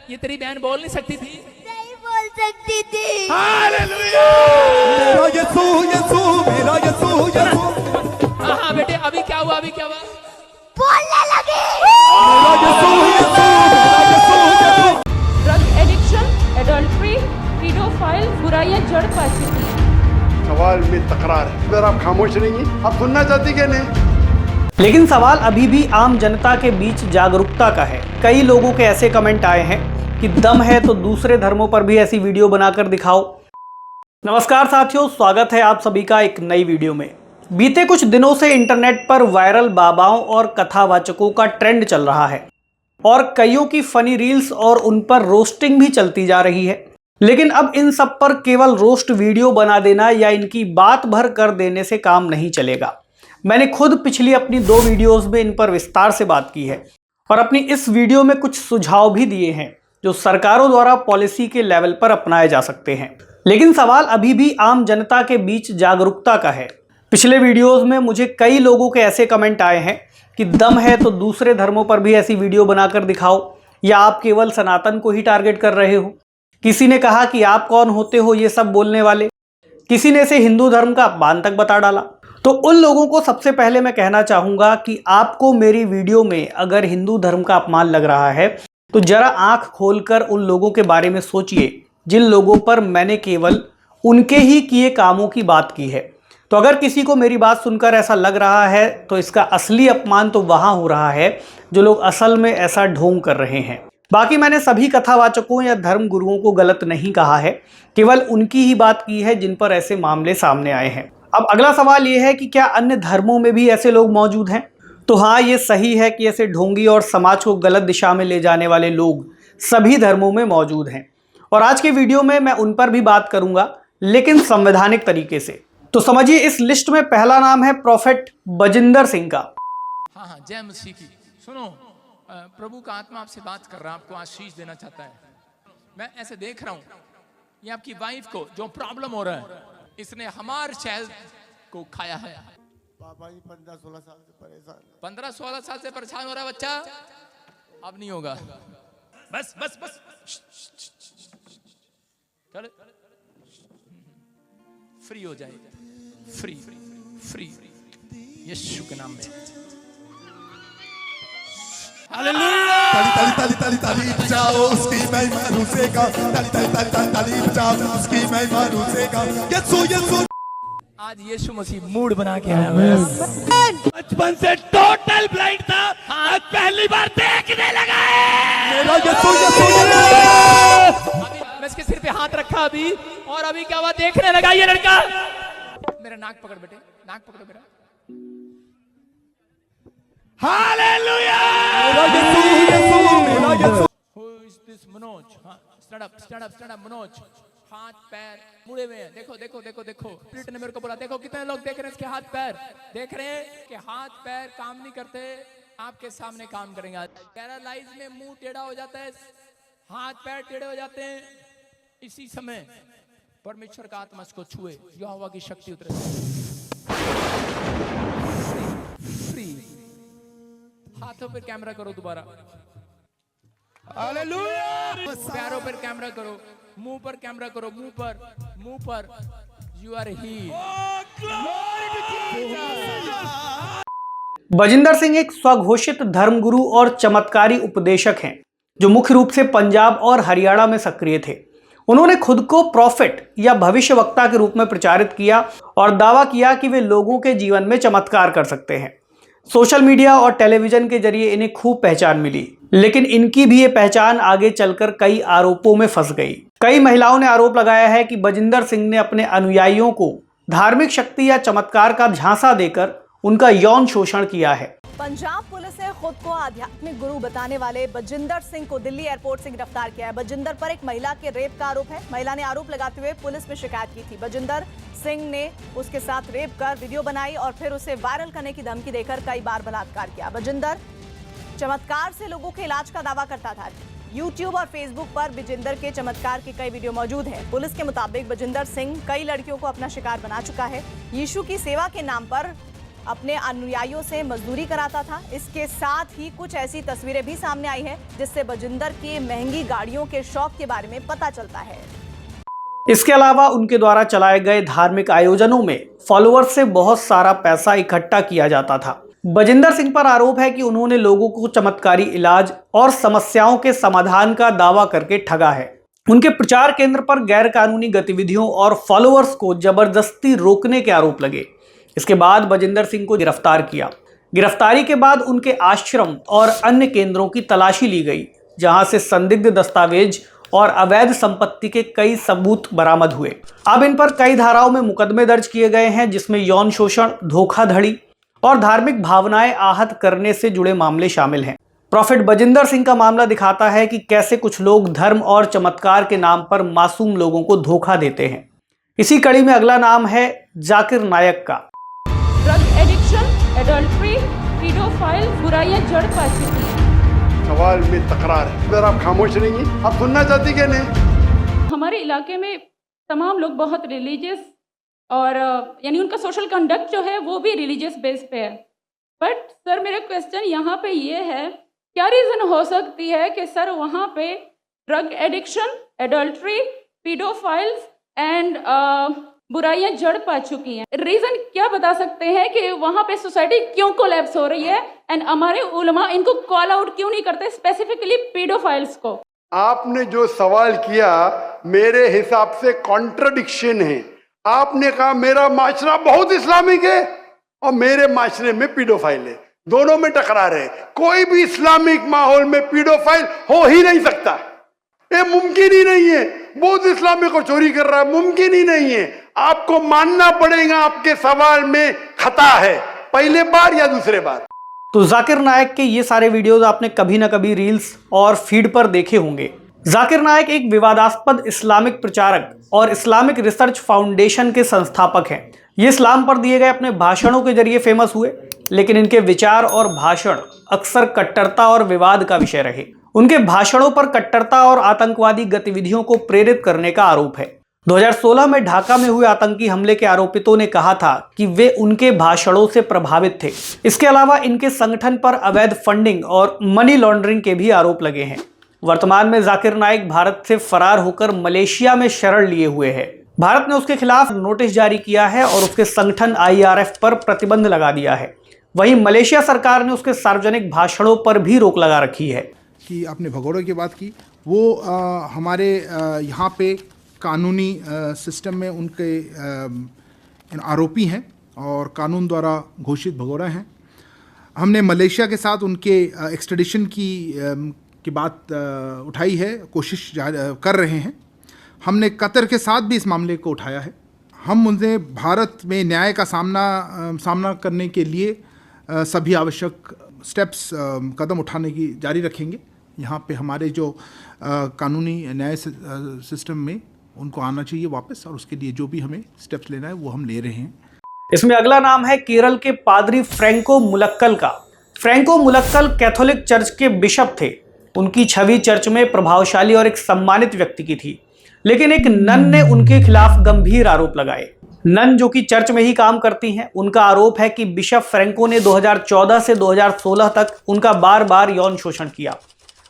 ये तेरी बहन बोल नहीं सकती थी? नहीं बोल सकती थी। हालेलुया। मेरा यीशु यीशु मेरा यीशु यीशु। हाँ बेटे, अभी क्या हुआ? अभी क्या हुआ? बोलने लगी। मेरा यीशु यीशु मेरा यीशु यीशु। ड्रग एडिक्शन, एडल्ट्री, पीडोफाइल बुराइयां जड़ पा चुकी हैं। सवाल में तकरार है, अगर आप खामोश रहेंगी, आप सुनना चाहती क्या नहीं? लेकिन सवाल अभी भी आम जनता के बीच जागरूकता का है। कई लोगों के ऐसे कमेंट आए हैं कि दम है तो दूसरे धर्मों पर भी ऐसी वीडियो बनाकर दिखाओ। नमस्कार साथियों, स्वागत है आप सभी का एक नई वीडियो में। बीते कुछ दिनों से इंटरनेट पर वायरल बाबाओं और कथावाचकों का ट्रेंड चल रहा है और कईयों की फनी रील्स और उन पर रोस्टिंग भी चलती जा रही है। लेकिन अब इन सब पर केवल रोस्ट वीडियो बना देना या इनकी बात भर कर देने से काम नहीं चलेगा। मैंने खुद पिछली अपनी 2 वीडियोस में इन पर विस्तार से बात की है और अपनी इस वीडियो में कुछ सुझाव भी दिए हैं जो सरकारों द्वारा पॉलिसी के लेवल पर अपनाए जा सकते हैं। लेकिन सवाल अभी भी आम जनता के बीच जागरूकता का है। पिछले वीडियोस में मुझे कई लोगों के ऐसे कमेंट आए हैं कि दम है तो दूसरे धर्मों पर भी ऐसी वीडियो बनाकर दिखाओ, या आप केवल सनातन को ही टारगेट कर रहे हो। किसी ने कहा कि आप कौन होते हो ये सब बोलने वाले। किसी ने इसे हिंदू धर्म का अपमान तक बता डाला। तो उन लोगों को सबसे पहले मैं कहना चाहूँगा कि आपको मेरी वीडियो में अगर हिंदू धर्म का अपमान लग रहा है तो जरा आंख खोलकर उन लोगों के बारे में सोचिए जिन लोगों पर मैंने केवल उनके ही किए कामों की बात की है। तो अगर किसी को मेरी बात सुनकर ऐसा लग रहा है तो इसका असली अपमान तो वहाँ हो रहा है जो लोग असल में ऐसा ढोंग कर रहे हैं। बाकी मैंने सभी कथावाचकों या धर्म गुरुओं को गलत नहीं कहा है, केवल उनकी ही बात की है जिन पर ऐसे मामले सामने आए हैं। अब अगला सवाल ये है कि क्या अन्य धर्मों में भी ऐसे लोग मौजूद हैं? तो हाँ, ये सही है कि ऐसे ढोंगी और समाज को गलत दिशा में ले जाने वाले लोग सभी धर्मों में मौजूद हैं और आज के वीडियो में मैं उन पर भी बात करूंगा, लेकिन संवैधानिक तरीके से। तो समझिए, इस लिस्ट में पहला नाम है प्रोफेट बजिंदर सिंह का। हाँ, जय मसीह की। सुनो, प्रभु का आत्मा आपसे बात कर रहा है, आपको आशीष देना चाहता है। मैं ऐसे देख रहा हूँ, ये आपकी वाइफ को जो प्रॉब्लम हो रहा है, इसने हमारे शहद को खाया है। पापा जी 15-16 साल से परेशान है। 15-16 साल से परेशान हो रहा है बच्चा, अब नहीं होगा। बस बस बस, चल, फ्री हो जाए, फ्री फ्री यीशु के नाम में। हालेलुया। ताली ताली ताली ताली बजाओ, उसकी महिमा रूसेगा। ताली ताली ताली ताली ताली बजाओ, उसकी महिमा रूसेगा। यीशु यीशु। आज यीशु मसीह मूड बना के आया है। बचपन से टोटल ब्लाइंड था, आज पहली बार देखने लगा है। मेरा यीशु यीशु यीशु। अभी मैं इसके सिर पे हाथ रखा अभी, और अभी क्या हुआ, देखने लगा ये लड़का। मेरा नाक पकड़ बेटे, नाक पकड़ो मेरा। हालेलुया। मेरा यीशु यीशु मेरा यीशु। Who is this Manoj? हाँ, stand up, stand up, stand up, Manoj. हाथ पैर मुड़े हुए हैं, देखो देखो देखो देखो। स्पिरिट ने मेरे को बोला, देखो कितने लोग देख रहे हैं इसके हाथ पैर, देख रहे हैं कि हाथ पैर काम नहीं करते, आपके सामने काम करेंगे। पैरालाइज में मुंह टेढ़ा हो जाता है, हाथ पैर टेढ़े हो जाते हैं। इसी समय परमेश्वर का आत्मा इसको छुए, यहोवा की शक्ति उतरे। फ्री। हाथों पर कैमरा करो दोबारा। हालेलुया। पैरों पर कैमरा करो, मुंह पर कैमरा करो, मुंह पर। You are healed. Bajinder Singh एक स्वघोषित धर्मगुरु और चमत्कारी उपदेशक हैं जो मुख्य रूप से पंजाब और हरियाणा में सक्रिय थे। उन्होंने खुद को प्रॉफिट या भविष्यवक्ता के रूप में प्रचारित किया और दावा किया कि वे लोगों के जीवन में चमत्कार कर सकते हैं। सोशल मीडिया और टेलीविजन के जरिए इन्हें खूब पहचान मिली, लेकिन इनकी भी ये पहचान आगे चलकर कई आरोपों में फंस गई। कई महिलाओं ने आरोप लगाया है कि बजिंदर सिंह ने अपने अनुयायियों को धार्मिक शक्ति या चमत्कार का झांसा देकर उनका यौन शोषण किया है। पंजाब पुलिस ने खुद को आध्यात्मिक गुरु बताने वाले बजिंदर सिंह को दिल्ली एयरपोर्ट से गिरफ्तार किया है। बजिंदर पर एक महिला के रेप का आरोप है। महिला ने आरोप लगाते हुए पुलिस में शिकायत की थी। बजिंदर सिंह ने उसके साथ रेप कर वीडियो बनाई और फिर उसे वायरल करने की धमकी देकर कई बार बलात्कार किया। बजिंदर चमत्कार से लोगों के इलाज का दावा करता था। YouTube और Facebook पर बजिंदर के चमत्कार के कई वीडियो मौजूद हैं। पुलिस के मुताबिक बजिंदर सिंह कई लड़कियों को अपना शिकार बना चुका है। यीशु की सेवा के नाम पर अपने अनुयायियों से मजदूरी कराता था। इसके साथ ही कुछ ऐसी तस्वीरें भी सामने आई हैं जिससे बजिंदर की महंगी गाड़ियों के शौक के बारे में पता चलता है। इसके अलावा उनके द्वारा चलाए गए धार्मिक आयोजनों में फॉलोअर्स से बहुत सारा पैसा इकट्ठा किया जाता था। बजिंदर सिंह पर आरोप है कि उन्होंने लोगों को चमत्कारी इलाज और समस्याओं के समाधान का दावा करके ठगा है। उनके प्रचार केंद्र पर गैर कानूनी गतिविधियों और फॉलोअर्स को जबरदस्ती रोकने के आरोप लगे। इसके बाद बजिंदर सिंह को गिरफ्तार किया। गिरफ्तारी के बाद उनके आश्रम और अन्य केंद्रों की तलाशी ली गई, जहां से संदिग्ध दस्तावेज और अवैध संपत्ति के कई सबूत बरामद हुए। अब इन पर कई धाराओं में मुकदमे दर्ज किए गए हैं, जिसमें यौन शोषण, धोखाधड़ी और धार्मिक भावनाएं आहत करने से जुड़े मामले शामिल हैं। प्रॉफिट बजिंदर सिंह का मामला दिखाता है कि कैसे कुछ लोग धर्म और चमत्कार के नाम पर मासूम लोगों को धोखा देते हैं। इसी कड़ी में अगला नाम है जाकिर नायक का। ड्रग एडिक्शन, एडल्ट्री, पीडोफाइल बुराइयां जड़ पा चुकी हैं। सवाल में तकरार है, अगर आप खामोश रहेंगी, आप सुनना चाहती क्या नहीं? हमारे इलाके में तमाम लोग बहुत रिलीजियस और यानी उनका सोशल कंडक्ट जो है वो भी रिलीजियस बेस पे है। बट सर मेरा क्वेश्चन यहाँ पे ये है, क्या रीज़न हो सकती है कि सर वहाँ पे drug addiction, adultery, paedophiles and बुराइयां जड़ पा चुकी हैं? रीज़न क्या बता सकते हैं कि वहाँ पे सोसाइटी क्यों कोलैप्स हो रही है एंड हमारे उलमा इनको कॉल आउट क्यों नहीं करते, स्पेसिफिकली पीडोफाइल्स को? आपने जो सवाल किया मेरे हिसाब से कॉन्ट्रडिक्शन है। आपने कहा मेरा माशरा बहुत इस्लामिक है और मेरे माशरे में पीडोफाइल है, दोनों में टकरार है। कोई भी इस्लामिक माहौल में पीडोफाइल हो ही नहीं सकता, ये मुमकिन ही नहीं है। बहुत इस्लामिक को चोरी कर रहा है, मुमकिन ही नहीं है। आपको मानना पड़ेगा आपके सवाल में खता है, पहले बार या दूसरे बार। तो जाकिर नायक के ये सारे वीडियोस आपने कभी ना कभी रील्स और फीड पर देखे होंगे। जाकिर नायक एक विवादास्पद इस्लामिक प्रचारक और इस्लामिक रिसर्च फाउंडेशन के संस्थापक हैं। ये इस्लाम पर दिए गए अपने भाषणों के जरिए फेमस हुए, लेकिन इनके विचार और भाषण अक्सर कट्टरता और विवाद का विषय रहे। उनके भाषणों पर कट्टरता और आतंकवादी गतिविधियों को प्रेरित करने का आरोप है। 2016 में ढाका में हुए आतंकी हमले के आरोपितों ने कहा था कि वे उनके भाषणों से प्रभावित थे। इसके अलावा इनके संगठन पर अवैध फंडिंग और मनी लॉन्ड्रिंग के भी आरोप लगे हैं। वर्तमान में जाकिर नायक भारत से फरार होकर मलेशिया में शरण लिए हुए हैं। भारत ने उसके खिलाफ नोटिस जारी किया है और उसके संगठन IRF पर प्रतिबंध लगा दिया है। वहीं मलेशिया सरकार ने उसके सार्वजनिक भाषणों पर भी रोक लगा रखी है। कि आपने भगोड़े की बात की, वो हमारे यहाँ पे कानूनी सिस्टम में उनके आरोपी हैं और कानून द्वारा घोषित भगोड़ा हैं। हमने मलेशिया के साथ उनके एक्सट्रेडिशन की बात उठाई है, कोशिश कर रहे हैं। हमने कतर के साथ भी इस मामले को उठाया है। हम उनसे भारत में न्याय का सामना करने के लिए सभी आवश्यक स्टेप्स कदम उठाने की जारी रखेंगे। यहाँ पे हमारे जो कानूनी न्याय सिस्टम में उनको आना चाहिए वापस, और उसके लिए जो भी हमें स्टेप्स लेना है वो हम ले रहे हैं। इसमें अगला नाम है केरल के पादरी फ्रैंको मुलक्कल का। फ्रैंको मुलक्कल कैथोलिक चर्च के बिशप थे। उनकी छवि चर्च में प्रभावशाली और एक सम्मानित व्यक्ति की थी, लेकिन एक नन ने उनके खिलाफ गंभीर आरोप लगाए। नन जो कि चर्च में ही काम करती हैं, उनका आरोप है कि बिशप फ्रैंको ने 2014 से 2016 तक उनका बार बार यौन शोषण किया।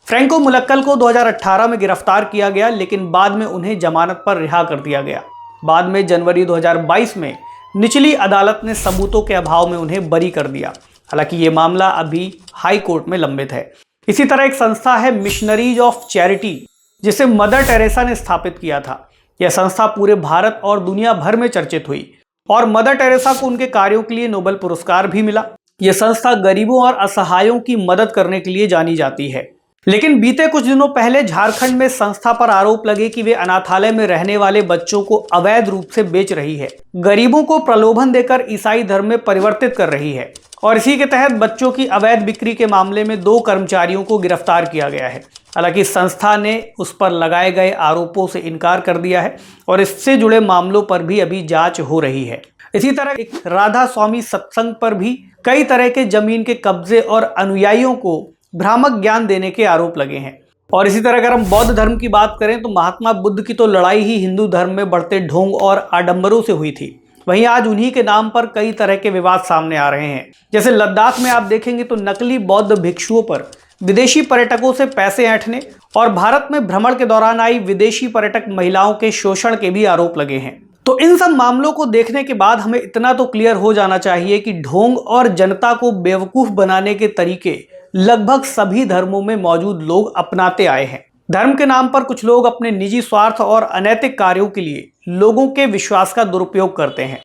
फ्रैंको मुलक्कल को 2018 में गिरफ्तार किया गया, लेकिन बाद में उन्हें जमानत पर रिहा कर दिया गया। बाद में जनवरी 2022 में निचली अदालत ने सबूतों के अभाव में उन्हें बरी कर दिया। हालांकि ये मामला अभी हाई कोर्ट में लंबित है। इसी तरह एक संस्था है मिशनरीज ऑफ चैरिटी, जिसे मदर टेरेसा ने स्थापित किया था। यह संस्था पूरे भारत और दुनिया भर में चर्चित हुई और मदर टेरेसा को उनके कार्यों के लिए नोबेल पुरस्कार भी मिला। यह संस्था गरीबों और असहायों की मदद करने के लिए जानी जाती है। लेकिन बीते कुछ दिनों पहले झारखंड में संस्था पर आरोप लगे कि वे अनाथालय में रहने वाले बच्चों को अवैध रूप से बेच रही है, गरीबों को प्रलोभन देकर ईसाई धर्म में परिवर्तित कर रही है। और इसी के तहत बच्चों की अवैध बिक्री के मामले में 2 कर्मचारियों को गिरफ्तार किया गया है। हालांकि संस्था ने उस पर लगाए गए आरोपों से इनकार कर दिया है और इससे जुड़े मामलों पर भी अभी जांच हो रही है। इसी तरह एक राधा स्वामी सत्संग पर भी कई तरह के जमीन के कब्जे और अनुयायियों को भ्रामक ज्ञान देने के आरोप लगे हैं। और इसी तरह अगर हम बौद्ध धर्म की बात करें तो महात्मा बुद्ध की तो लड़ाई ही हिंदू धर्म में बढ़ते ढोंग और आडंबरों से हुई थी। वहीं आज उन्हीं के नाम पर कई तरह के विवाद सामने आ रहे हैं। जैसे लद्दाख में आप देखेंगे तो नकली बौद्ध भिक्षुओं पर विदेशी पर्यटकों से पैसे ऐंठने और भारत में भ्रमण के दौरान आई विदेशी पर्यटक महिलाओं के शोषण के भी आरोप लगे हैं। तो इन सब मामलों को देखने के बाद हमें इतना तो क्लियर हो जाना चाहिए कि ढोंग और जनता को बेवकूफ बनाने के तरीके लगभग सभी धर्मों में मौजूद लोग अपनाते आए हैं। धर्म के नाम पर कुछ लोग अपने निजी स्वार्थ और अनैतिक कार्यों के लिए लोगों के विश्वास का दुरुपयोग करते हैं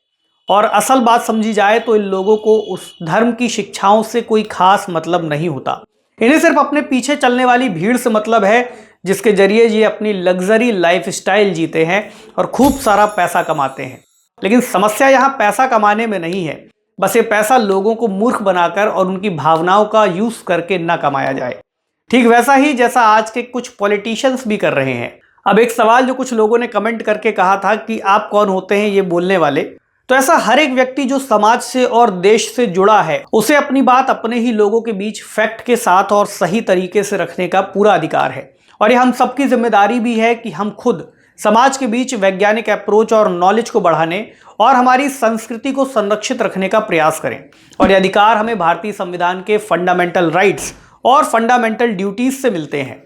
और असल बात समझी जाए तो इन लोगों को उस धर्म की शिक्षाओं से कोई खास मतलब नहीं होता। इन्हें सिर्फ अपने पीछे चलने वाली भीड़ से मतलब है, जिसके जरिए ये अपनी लग्जरी लाइफस्टाइल जीते हैं और खूब सारा पैसा कमाते हैं। लेकिन समस्या यहाँ पैसा कमाने में नहीं है, बस ये पैसा लोगों को मूर्ख बनाकर और उनकी भावनाओं का यूज करके ना कमाया जाए। ठीक वैसा ही जैसा आज के कुछ पॉलिटिशियंस भी कर रहे हैं। अब एक सवाल जो कुछ लोगों ने कमेंट करके कहा था कि आप कौन होते हैं ये बोलने वाले, तो ऐसा हर एक व्यक्ति जो समाज से और देश से जुड़ा है उसे अपनी बात अपने ही लोगों के बीच फैक्ट के साथ और सही तरीके से रखने का पूरा अधिकार है। और ये हम सबकी जिम्मेदारी भी है कि हम खुद समाज के बीच वैज्ञानिक अप्रोच और नॉलेज को बढ़ाने और हमारी संस्कृति को संरक्षित रखने का प्रयास करें। और ये अधिकार हमें भारतीय संविधान के फंडामेंटल राइट्स और फंडामेंटल ड्यूटीज से मिलते हैं।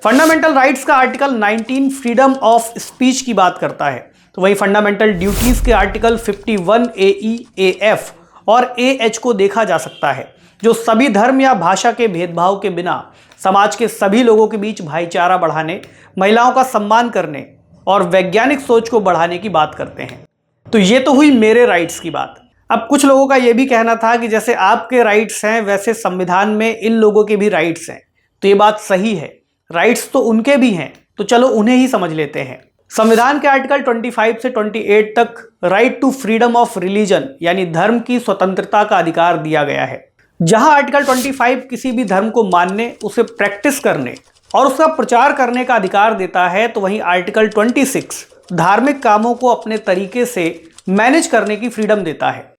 फंडामेंटल राइट्स का आर्टिकल 19 फ्रीडम ऑफ स्पीच की बात करता है, तो वही फंडामेंटल ड्यूटीज के आर्टिकल 51 AE, AF और AH को देखा जा सकता है, जो सभी धर्म या भाषा के भेदभाव के बिना समाज के सभी लोगों के बीच भाईचारा बढ़ाने, महिलाओं का सम्मान करने और वैज्ञानिक सोच को बढ़ाने की बात करते हैं। तो ये तो हुई मेरे राइट्स की बात। अब कुछ लोगों का ये भी कहना था कि जैसे आपके राइट्स हैं वैसे संविधान में इन लोगों के भी राइट्स हैं। तो ये बात सही है, राइट्स तो उनके भी हैं, तो चलो उन्हें ही समझ लेते हैं। संविधान के आर्टिकल 25 से 28 तक right to freedom of religion यानी धर्म की स्वतंत्रता का अधिकार दिया गया है। जहां आर्टिकल 25 किसी भी धर्म को मानने, उसे प्रैक्टिस करने और उसका प्रचार करने का अधिकार देता है, तो वहीं आर्टिकल 26 धार्मिक कामों को अपने तरीके से मैनेज करने की फ्रीडम देता है।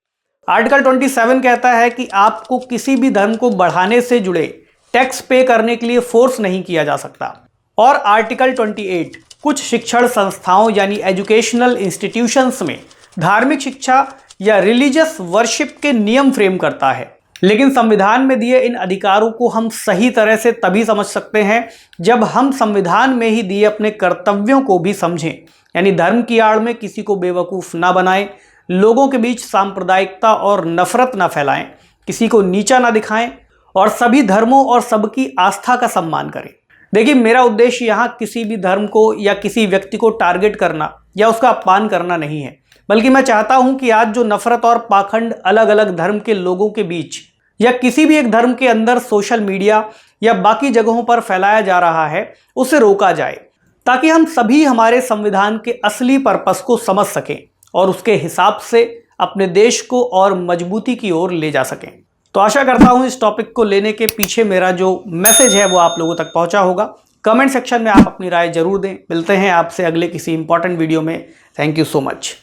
आर्टिकल 27 कहता है कि आपको किसी भी धर्म को बढ़ाने से जुड़े टैक्स पे करने के लिए फोर्स नहीं किया जा सकता। और आर्टिकल 28 कुछ शिक्षण संस्थाओं यानी एजुकेशनल इंस्टीट्यूशंस में धार्मिक शिक्षा या रिलीजियस वर्शिप के नियम फ्रेम करता है। लेकिन संविधान में दिए इन अधिकारों को हम सही तरह से तभी समझ सकते हैं जब हम संविधान में ही दिए अपने कर्तव्यों को भी समझें, यानी धर्म की आड़ में किसी को बेवकूफ़ ना बनाएं, लोगों के बीच सांप्रदायिकता और नफरत ना फैलाएं, किसी को नीचा ना दिखाएं और सभी धर्मों और सबकी आस्था का सम्मान करें। देखिए, मेरा उद्देश्य यहाँ किसी भी धर्म को या किसी व्यक्ति को टारगेट करना या उसका अपमान करना नहीं है, बल्कि मैं चाहता हूँ कि आज जो नफरत और पाखंड अलग अलग धर्म के लोगों के बीच या किसी भी एक धर्म के अंदर सोशल मीडिया या बाकी जगहों पर फैलाया जा रहा है, उसे रोका जाए, ताकि हम सभी हमारे संविधान के असली पर्पस को समझ सकें और उसके हिसाब से अपने देश को और मजबूती की ओर ले जा सकें। तो आशा करता हूं इस टॉपिक को लेने के पीछे मेरा जो मैसेज है वो आप लोगों तक पहुंचा होगा। कमेंट सेक्शन में आप अपनी राय जरूर दें। मिलते हैं आपसे अगले किसी इंपॉर्टेंट वीडियो में। Thank you so much.